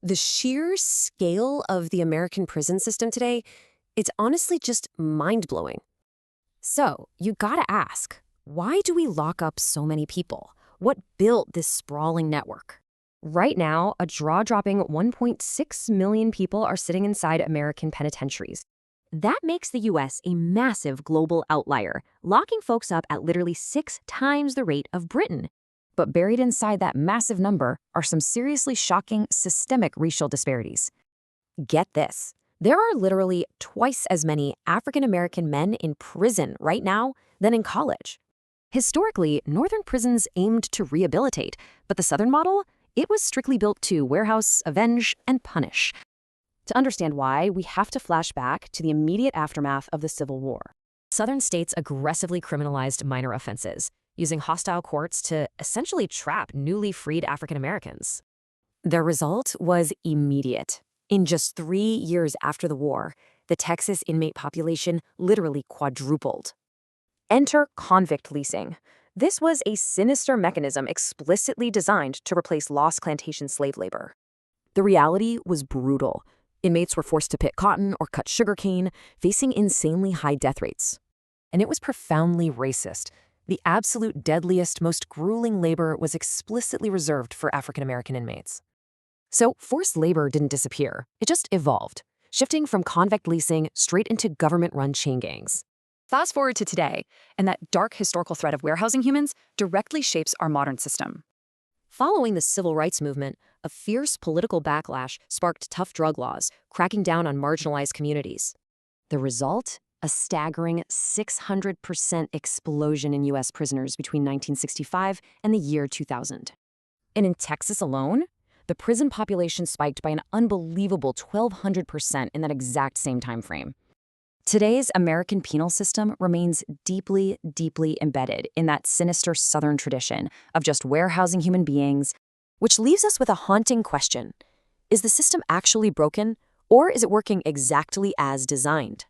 The sheer scale of the American prison system today, it's honestly just mind-blowing. So, you gotta ask, why do we lock up so many people? What built this sprawling network? Right now, a jaw-dropping 1.6 million people are sitting inside American penitentiaries. That makes the U.S. a massive global outlier, locking folks up at literally 6 times the rate of Britain. But buried inside that massive number are some seriously shocking systemic racial disparities. Get this. There are literally twice as many African American men in prison right now than in college. Historically, northern prisons aimed to rehabilitate, but the southern model, it was strictly built to warehouse, avenge, and punish. To understand why, we have to flash back to the immediate aftermath of the Civil War. Southern states aggressively criminalized minor offenses, using hostile courts to essentially trap newly freed African Americans. The result was immediate. In just 3 years after the war, the Texas inmate population literally quadrupled. Enter convict leasing. This was a sinister mechanism explicitly designed to replace lost plantation slave labor. The reality was brutal. Inmates were forced to pick cotton or cut sugarcane, facing insanely high death rates. And it was profoundly racist. The absolute deadliest, most grueling labor was explicitly reserved for African American inmates. So forced labor didn't disappear. It just evolved, shifting from convict leasing straight into government-run chain gangs. Fast forward to today, and that dark historical thread of warehousing humans directly shapes our modern system. Following the civil rights movement, a fierce political backlash sparked tough drug laws, cracking down on marginalized communities. The result? A staggering 600% explosion in U.S. prisoners between 1965 and the year 2000. And in Texas alone, the prison population spiked by an unbelievable 1,200% in that exact same time frame. Today's American penal system remains deeply, deeply embedded in that sinister Southern tradition of just warehousing human beings, which leaves us with a haunting question. Is the system actually broken, or is it working exactly as designed?